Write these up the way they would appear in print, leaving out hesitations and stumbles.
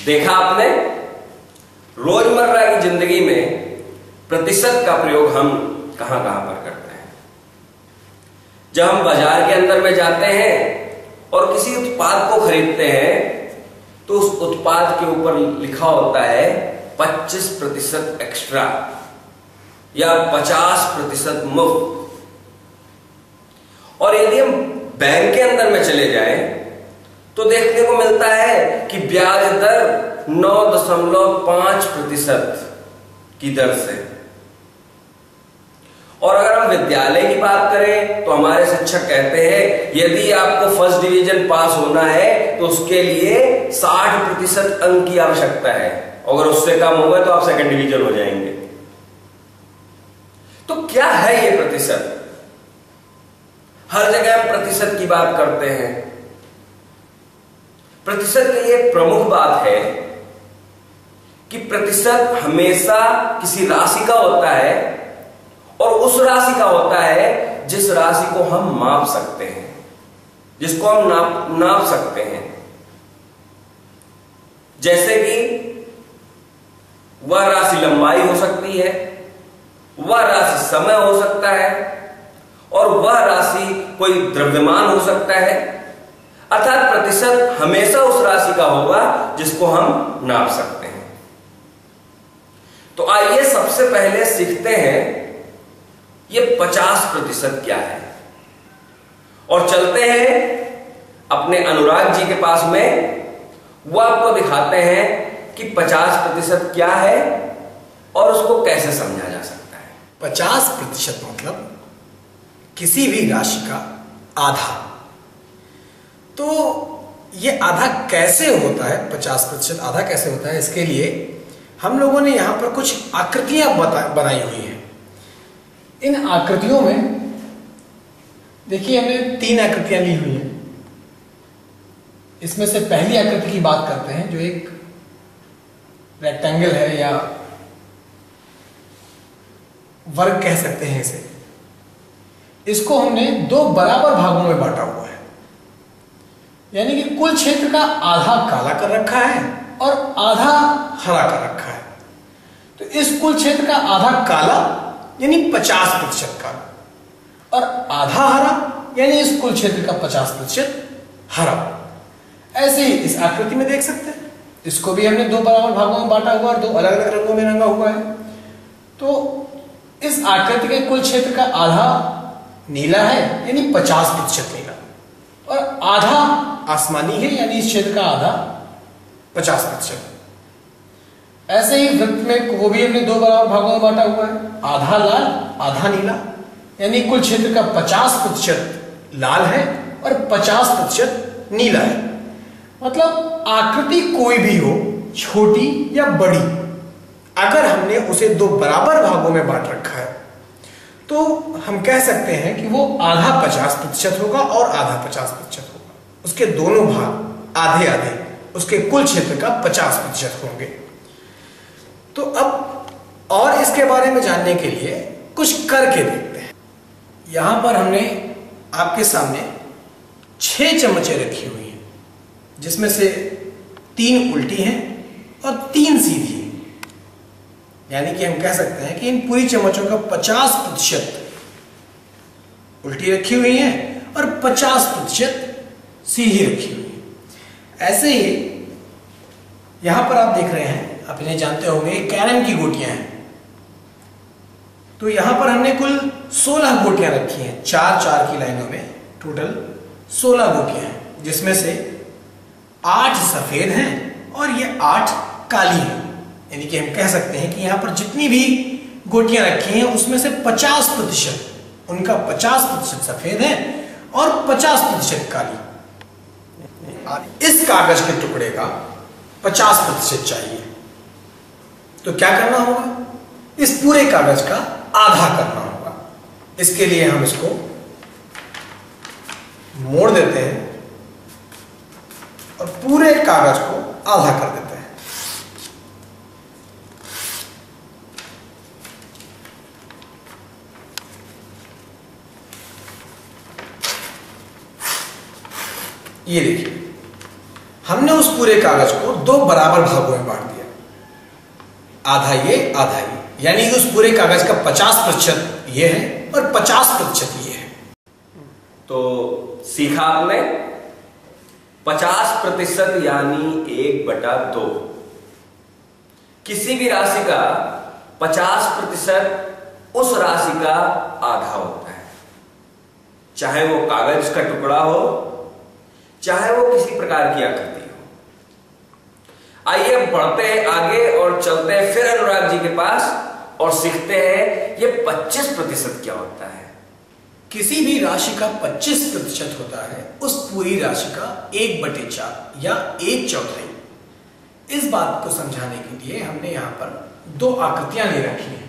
देखा आपने, रोजमर्रा की जिंदगी में प्रतिशत का प्रयोग हम कहां कहां पर करते हैं। जब हम बाजार के अंदर में जाते हैं और किसी उत्पाद को खरीदते हैं तो उस उत्पाद के ऊपर लिखा होता है 25% एक्स्ट्रा या 50% मुफ्त। और यदि हम बैंक के अंदर में चले जाएं तो देखने को मिलता है कि ब्याज दर 9.5% की दर से। और अगर हम विद्यालय की बात करें तो हमारे शिक्षक कहते हैं यदि आपको फर्स्ट डिवीजन पास होना है तो उसके लिए 60% अंक की आवश्यकता है, अगर उससे कम होगा तो आप सेकंड डिवीजन हो जाएंगे। तो क्या है ये प्रतिशत? हर जगह हम प्रतिशत की बात करते हैं। प्रतिशत के लिए एक प्रमुख बात है कि प्रतिशत हमेशा किसी राशि का होता है और उस राशि का होता है जिस राशि को हम माप सकते हैं, जिसको हम नाप सकते हैं। जैसे कि वह राशि लंबाई हो सकती है, वह राशि समय हो सकता है और वह राशि कोई द्रव्यमान हो सकता है। अर्थात प्रतिशत हमेशा उस राशि का होगा जिसको हम नाप सकते हैं। तो आइए सबसे पहले सीखते हैं ये 50% क्या है, और चलते हैं अपने अनुराग जी के पास में, वो आपको दिखाते हैं कि 50% क्या है और उसको कैसे समझा जा सकता है। 50% मतलब किसी भी राशि का आधा। तो ये आधा कैसे होता है, 50% आधा कैसे होता है, इसके लिए हम लोगों ने यहां पर कुछ आकृतियां बनाई हुई हैं। इन आकृतियों में देखिए हमने 3 आकृतियां ली हुई हैं। इसमें से पहली आकृति की बात करते हैं जो एक रेक्टेंगल है या वर्ग कह सकते हैं इसे। इसको हमने 2 बराबर भागों में बांटा हुआ है, यानी कि कुल क्षेत्र का आधा काला कर रखा है और आधा हरा कर रखा है। तो इस कुल क्षेत्र का आधा काला यानी 50% काला और आधा हरा यानी इस कुल क्षेत्र का 50% हरा। ऐसे ही इस आकृति में देख सकते हैं, इसको भी हमने 2 बराबर भागों में बांटा हुआ और 2 अलग अलग रंगों में रंगा हुआ है। तो इस आकृति के कुल क्षेत्र का आधा नीला है यानी 50% नीला और आधा आसमानी है यानी इस क्षेत्र का आधा 50%। ऐसे ही वृत्त में वो भी हमने 2 बराबर भागों में बांटा हुआ है, आधा लाल आधा नीला, यानी कुल क्षेत्र का 50% लाल है और 50% नीला है। मतलब आकृति कोई भी हो, छोटी या बड़ी, अगर हमने उसे 2 बराबर भागों में बांट रखा है तो हम कह सकते हैं कि वो आधा 50% होगा और आधा 50% होगा। उसके दोनों भाग आधे आधे उसके कुल क्षेत्र का 50% होंगे। तो अब और इसके बारे में जानने के लिए कुछ करके देखते हैं। यहां पर हमने आपके सामने 6 चम्मचें रखी हुई हैं, जिसमें से 3 उल्टी हैं और 3 सीधी हैं। यानी कि हम कह सकते हैं कि इन पूरी चम्मचों का 50% उल्टी रखी हुई है और 50% सीधी रखी हुई है। ऐसे ही यहां पर आप देख रहे हैं, आप इन्हें जानते होंगे, कैरम की गोटियां हैं। तो यहां पर हमने कुल 16 गोटियां रखी हैं, 4-4 की लाइनों में टोटल 16 गोटियां हैं, जिसमें से 8 सफेद हैं और ये 8 काली हैं। यानी कि हम कह सकते हैं कि यहां पर जितनी भी गोटियां रखी हैं उसमें से 50% उनका 50% सफेद है और 50% काली। इस कागज के टुकड़े का 50% चाहिए, तो क्या करना होगा? इस पूरे कागज का आधा करना होगा। इसके लिए हम इसको मोड़ देते हैं और पूरे कागज को आधा कर देते हैं। ये देखिए, हमने उस पूरे कागज को 2 बराबर भागों में बांट दिया, आधा ये आधा ये। यानी कि उस पूरे कागज का 50% ये है और 50% ये है। तो सीखा आपने 50% यानी 1/2। किसी भी राशि का 50% उस राशि का आधा होता है, चाहे वो कागज का टुकड़ा हो, चाहे वो किसी प्रकार की आकृति हो। आइए बढ़ते हैं आगे और चलते हैं फिर अनुराग जी के पास और सीखते हैं ये 25% क्या होता है। किसी भी राशि का 25% होता है उस पूरी राशि का 1/4 या 1/4। इस बात को समझाने के लिए हमने यहां पर 2 आकृतियां ले रखी हैं।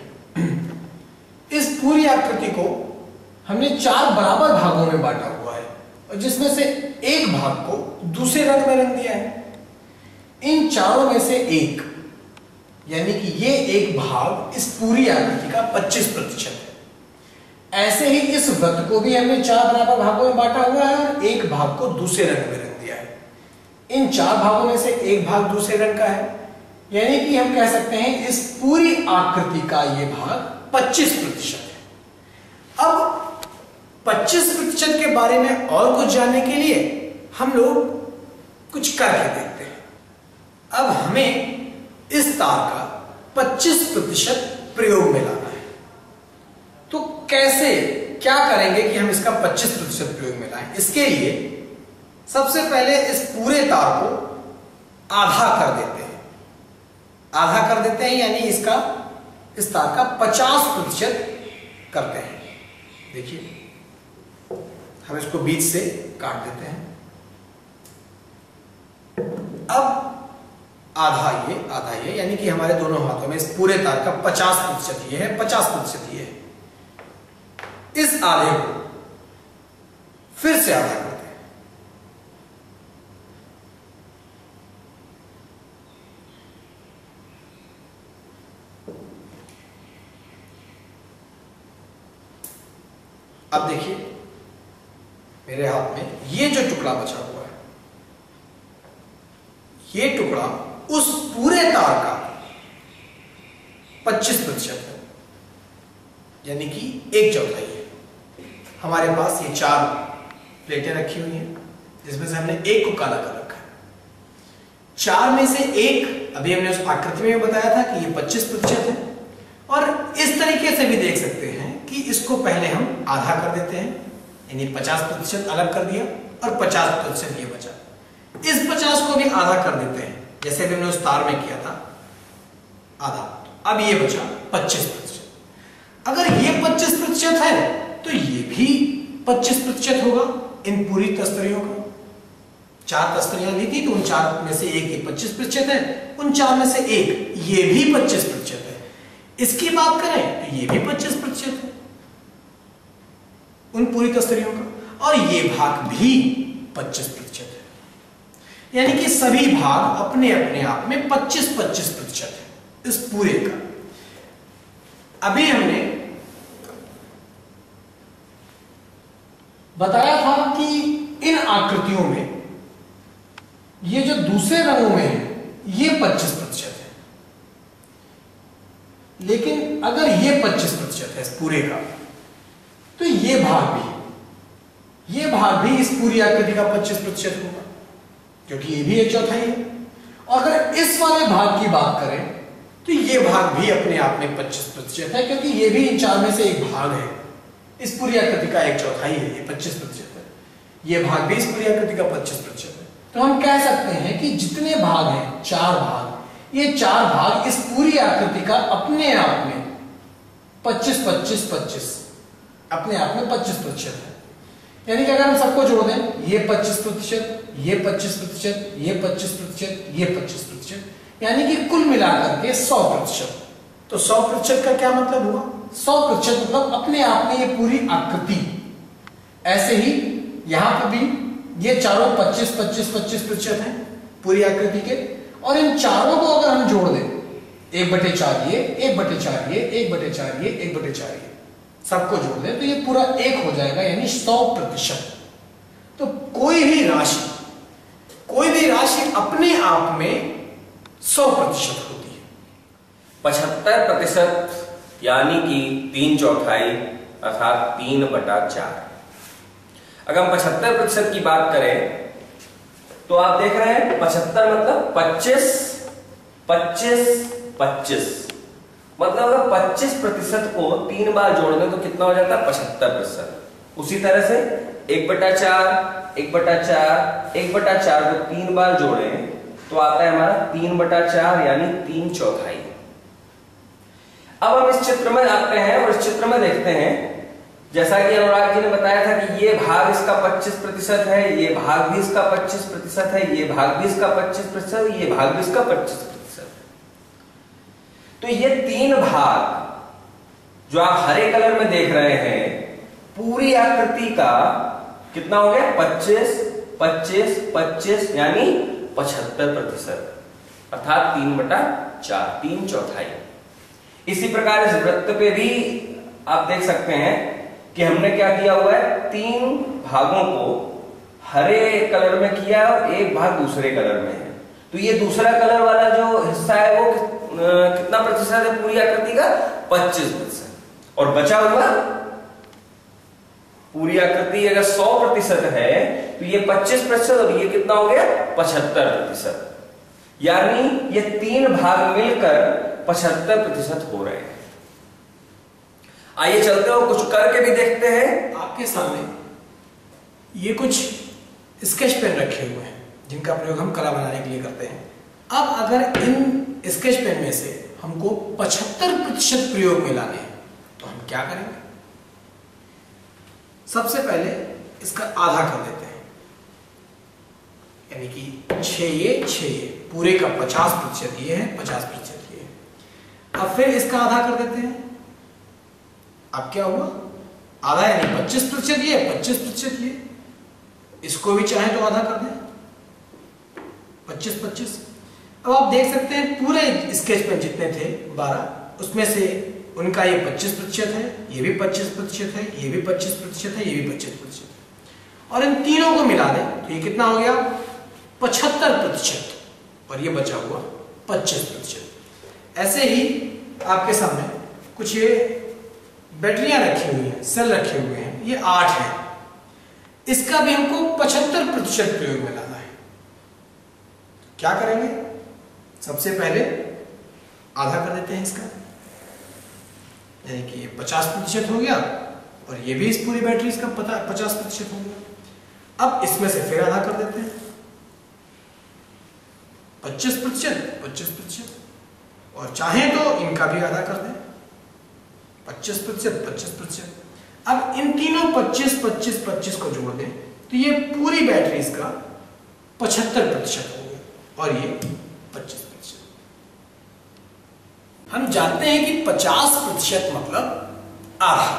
इस पूरी आकृति को हमने 4 बराबर भागों में बांटा हुआ है और जिसमें से एक भाग को दूसरे रंग में रंग दिया है। इन चारों में से एक, यानी कि ये एक भाग इस पूरी आकृति का 25% है। ऐसे ही इस वृत्त को भी हमने 4 बराबर भागों में बांटा हुआ है और एक भाग को दूसरे रंग में रंग दिया है। इन 4 भागों में से एक भाग दूसरे रंग का है, यानी कि हम कह सकते हैं इस पूरी आकृति का ये भाग 25% है। अब 25% के बारे में और कुछ जानने के लिए हम लोग कुछ करके देखते हैं। अब हमें इस तार का 25% प्रयोग में लाना है। तो कैसे, क्या करेंगे कि हम इसका 25% प्रयोग में लाएं? इसके लिए सबसे पहले इस पूरे तार को आधा कर देते हैं। आधा कर देते हैं यानी इसका, इस तार का 50% करते हैं। देखिए, हम इसको बीच से काट देते हैं। अब आधा ये, यानी कि हमारे दोनों हाथों में इस पूरे तार का 50% ये है, 50% ये है। इस आधे को फिर से आधा करते हैं। अब देखिए मेरे हाथ में ये जो टुकड़ा बचा हुआ है, ये टुकड़ा उस पूरे तार का 25% है, यानी कि 1/4 है। हमारे पास ये 4 प्लेटें रखी हुई हैं, जिसमें से हमने एक को काला कर रखा है। 4 में से एक, अभी हमने उस आकृति में बताया था कि ये 25% है। और इस तरीके से भी देख सकते हैं कि इसको पहले हम आधा कर देते हैं, यानी 50% अलग कर दिया और 50% ये बचा। इस 50 को भी आधा कर देते हैं, जैसे भी हमने उस तार में किया था, आधा। अब ये बचा 25%। अगर ये 25% है तो ये भी 25% होगा इन पूरी तस्तरियों का। 4 तस्तरियां ली थी तो उन 4 में से एक ये 25% है, उन 4 में से एक ये भी 25% है। इसकी बात करें तो ये भी 25% है उन पूरी तस्तरियों का, और ये भाग भी 25% है। यानी कि सभी भाग अपने अपने आप में 25-25% है इस पूरे का। अभी हमने बताया था कि इन आकृतियों में ये जो दूसरे रंगों में है ये 25% है, लेकिन अगर ये 25% है इस पूरे का, तो ये भाग भी इस पूरी आकृति का 25% होगा, क्योंकि ये भी 1/4 है। और अगर इस वाले भाग की बात करें तो ये भाग भी अपने आप में 25% है, क्योंकि ये भी इन 4 में से एक भाग है। इस पूरी आकृति का 1/4 है, ये 25% है। ये भाग भी इस पूरी आकृति का 25% है। तो हम कह सकते हैं कि जितने भाग हैं, 4 भाग, ये 4 भाग इस पूरी आकृति का अपने आप में 25-25-25 अपने आप में 25% है। यानी कि अगर हम सबको जोड़ दें, ये 25%, ये 25%, ये 25%, ये 25%, यानी कि कुल मिलाकर के 100%। तो 100% का क्या मतलब हुआ? 100% मतलब अपने आप में ये पूरी आकृति, ऐसे ही यहां पर भी ये चारों 25-25-25% है पूरी आकृति के, और इन चारों को अगर हम जोड़ दें, 1/4 ये, 1/4 ये, 1/4 ये, 1/4 ये, सबको जोड़ दें तो ये पूरा 1 हो जाएगा, यानी 100%। तो कोई भी राशि अपने आप में 100% होती है। 75% यानी कि 3/4 अर्थात 3/4। अगर हम 75% की बात करें तो आप देख रहे हैं 75 मतलब 25 मतलब अगर 25% को 3 बार जोड़ दें तो कितना हो जाता है? 75%। उसी तरह से 1/4 1/4 1/4 को 3 बार जोड़े तो आता है हमारा 3/4 यानी 3/4। अब हम इस चित्र में आते हैं और इस चित्र में देखते हैं, जैसा कि अनुराग जी ने बताया था कि ये भाग इसका 25% है, ये भाग भी इसका 25% है, ये भाग भी इसका 25%, ये भाग भी इसका 25%। तो ये 3 भाग जो आप हरे कलर में देख रहे हैं, पूरी आकृति का कितना हो गया? 25 25 यानी 75%, अर्थात 3/4, 3/4। इसी प्रकार इस वृत्त पे भी आप देख सकते हैं कि हमने क्या किया हुआ है? 3 भागों को हरे कलर में किया और एक भाग दूसरे कलर में है। तो ये दूसरा कलर वाला जो हिस्सा है वो कितना प्रतिशत है पूरी आकृति का? 25%। और बचा हुआ पूरी आकृति अगर 100% है तो ये 25% और ये कितना हो गया? 75%। यानी ये 3 भाग मिलकर 75% हो रहे हैं। आइए चलते हो कुछ करके भी देखते हैं। आपके सामने ये कुछ स्केच पेन रखे हुए हैं जिनका प्रयोग हम कला बनाने के लिए करते हैं। अब अगर इन स्केच पेन में से हमको 75% प्रयोग में लाने हैं तो हम क्या करेंगे? सबसे पहले इसका आधा कर देते हैं, यानी कि 6 ये पूरे का 50% ये है, 50% ये है। अब फिर इसका आधा कर देते हैं। अब क्या हुआ? आधा यानी 25% ये, 25% ये। इसको भी चाहे तो आधा कर दें, 25-25। अब आप देख सकते हैं पूरे स्केच पेन जितने थे 12, उसमें से उनका ये 25% है, ये भी 25% है, ये भी 25% है, ये भी 25% है। और इन तीनों को मिला दें तो ये कितना हो गया? 75%। और ये बचा हुआ 25%। ऐसे ही आपके सामने कुछ ये बैटरियां रखी हुई हैं, सेल रखे हुए हैं, ये 8 है। इसका भी हमको 75% प्रयोग में लाना है। क्या करेंगे? सबसे पहले आधा कर देते हैं इसका, यानी कि 50% हो गया, और ये भी इस पूरी बैटरी इसका 50% हो गया। अब इसमें से फिर आधा कर देते हैं, 25%, और चाहें तो इनका भी आधा कर दें, 25%। अब इन तीनों 25 को जोड़ दें तो ये पूरी बैटरी इसका 75% हो गया, और ये 25%। हम जानते हैं कि 50% मतलब आधा।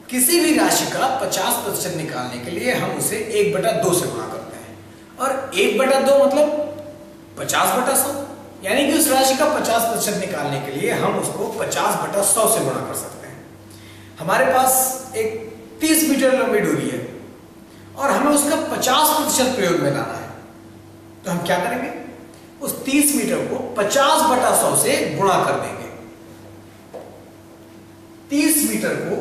किसी भी राशि का 50% निकालने के लिए हम उसे 1/2 से गुणा करते हैं, और 1/2 मतलब 50/100, यानी कि उस राशि का 50% निकालने के लिए हम उसको 50/100 से गुणा कर सकते हैं। हमारे पास एक 30 मीटर लंबी डोरी है, और हमें उसका 50% प्रयोग में लाना है। तो हम क्या करेंगे, उस 30 मीटर को 50/100 से गुणा कर देंगे। 30 मीटर को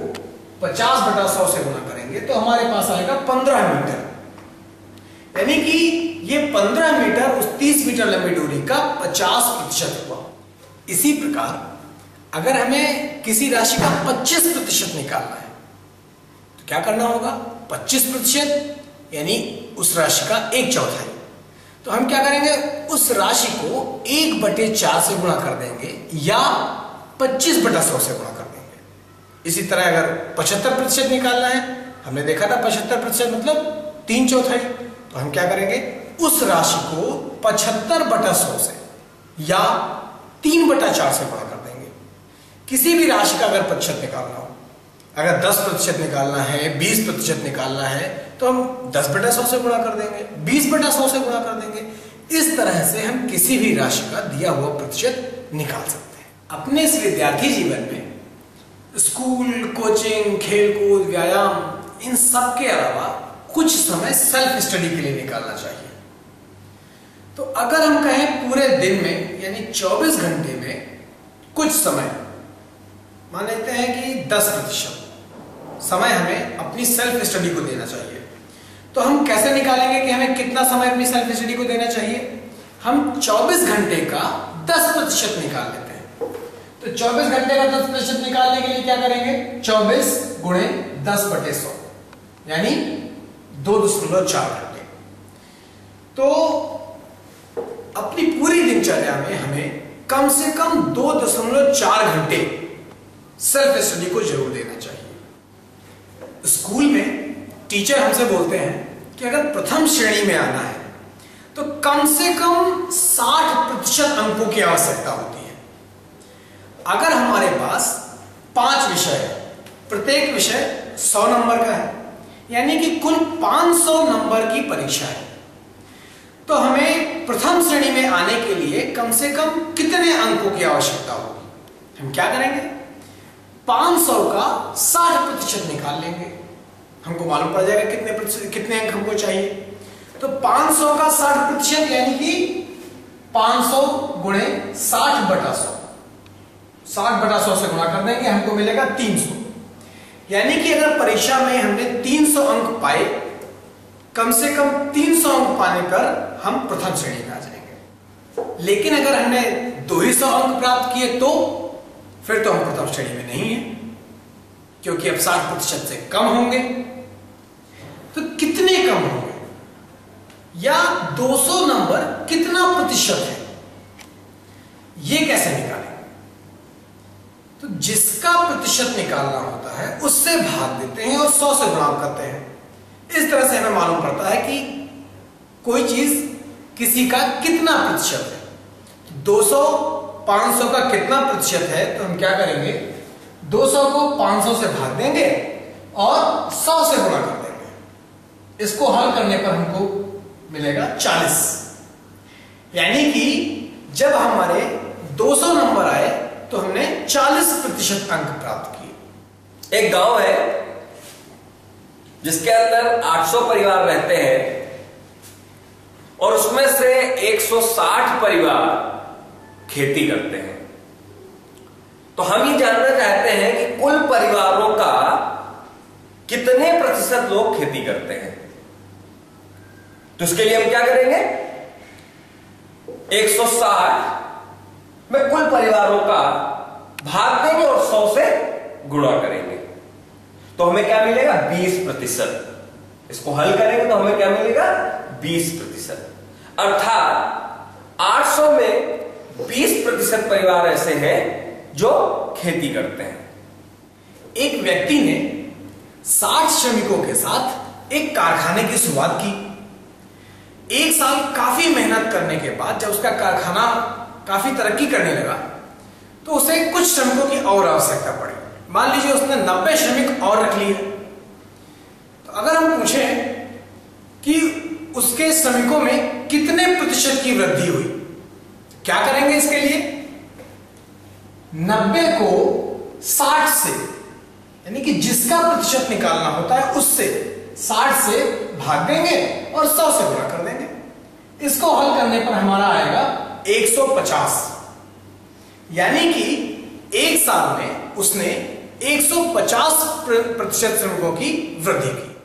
50/100 से गुणा करेंगे तो हमारे पास आएगा 15 मीटर, यानी कि ये 15 मीटर उस 30 मीटर लंबी दूरी का 50% हुआ। इसी प्रकार अगर हमें किसी राशि का 25% निकालना है तो क्या करना होगा, 25% यानी उस राशि का 1/4। तो हम क्या करेंगे, उस राशि को 1/4 से गुणा कर देंगे या 25/100 से गुणा कर देंगे। इसी तरह अगर 75% निकालना है, हमने देखा था 75% मतलब 3/4, तो हम क्या करेंगे, उस राशि को 75/100 से या 3/4 से गुणा कर देंगे। किसी भी राशि का अगर प्रतिशत निकालना हो, अगर 10% निकालना है, 20% निकालना है, तो हम 10/100 से गुणा कर देंगे, 20/100 से गुणा कर देंगे। इस तरह से हम किसी भी राशि का दिया हुआ प्रतिशत निकाल सकते हैं। अपने इस विद्यार्थी जीवन में स्कूल, कोचिंग, खेलकूद, व्यायाम, इन सब के अलावा कुछ समय सेल्फ स्टडी के लिए निकालना चाहिए। तो अगर हम कहें पूरे दिन में यानी 24 घंटे में कुछ समय, मान लेते हैं कि 10% समय हमें अपनी सेल्फ स्टडी को देना चाहिए, तो हम कैसे निकालेंगे कि हमें कितना समय अपनी सेल्फ स्टडी को देना चाहिए। हम 24 घंटे का 10% निकाल लेते हैं। तो 24 घंटे का 10% निकालने के लिए क्या करेंगे, 24 गुणे 10/100 यानी 2.4 घंटे। तो अपनी पूरी दिनचर्या में हमें कम से कम 2.4 घंटे सेल्फ स्टडी को जरूर देना चाहिए। स्कूल में टीचर हमसे बोलते हैं कि अगर प्रथम श्रेणी में आना है तो कम से कम 60% अंकों की आवश्यकता होती है। अगर हमारे पास 5 विषय है, प्रत्येक विषय 100 नंबर का है, यानी कि कुल 500 नंबर की परीक्षा है, तो हमें प्रथम श्रेणी में आने के लिए कम से कम कितने अंकों की आवश्यकता होगी। हम क्या करेंगे, 500 का 60% निकाल लेंगे, हमको मालूम पड़ जाएगा कितने अंक हमको चाहिए। तो 500 का 60% यानी कि 500 गुणे 60/100, 60/100 से गुणा कर देंगे, हमको मिलेगा 300। यानी कि अगर परीक्षा में हमने 300 अंक पाए, कम से कम 300 अंक पाने पर हम प्रथम श्रेणी में आ जाएंगे। लेकिन अगर हमने 200 अंक प्राप्त किए तो फिर तो हम प्रथम श्रेणी में नहीं है, क्योंकि अब 60% से कम होंगे। तो कितने कम होंगे या 200 नंबर कितना प्रतिशत है, ये कैसे निकालेंगे। तो जिसका प्रतिशत निकालना होता है उससे भाग देते हैं और 100 से गुणा करते हैं। इस तरह से हमें मालूम पड़ता है कि कोई चीज किसी का कितना प्रतिशत है। 200 500 का कितना प्रतिशत है, तो हम क्या करेंगे, 200 को 500 से भाग देंगे और 100 से गुणा कर देंगे। इसको हल करने पर हमको मिलेगा 40, यानी कि जब हमारे 200 नंबर आए तो हमने 40% अंक प्राप्त किए। एक गांव है जिसके अंदर 800 परिवार रहते हैं और उसमें से 160 परिवार खेती करते हैं। तो हम ये जानना चाहते हैं कि कुल परिवारों का कितने प्रतिशत लोग खेती करते हैं। तो इसके लिए हम क्या करेंगे, 160 में कुल परिवारों का भाग देंगे और 100 से गुणा करेंगे, तो हमें क्या मिलेगा, 20%। इसको हल करेंगे तो हमें क्या मिलेगा, 20%। अर्थात 800 में 20% परिवार ऐसे हैं जो खेती करते हैं। एक व्यक्ति ने 60 श्रमिकों के साथ एक कारखाने की शुरुआत की। एक साल काफी मेहनत करने के बाद जब उसका कारखाना काफी तरक्की करने लगा तो उसे कुछ श्रमिकों की और आवश्यकता पड़ी। मान लीजिए उसने 90 श्रमिक और रख लिए। तो अगर हम पूछें कि उसके श्रमिकों में कितने प्रतिशत की वृद्धि हुई, क्या करेंगे इसके लिए, 90 को 60 से, यानी कि जिसका प्रतिशत निकालना होता है उससे 60 से भाग देंगे और 100 से गुणा कर देंगे। इसको हल करने पर हमारा आएगा 150, यानी कि एक साल में उसने 150% श्रमिकों की वृद्धि की।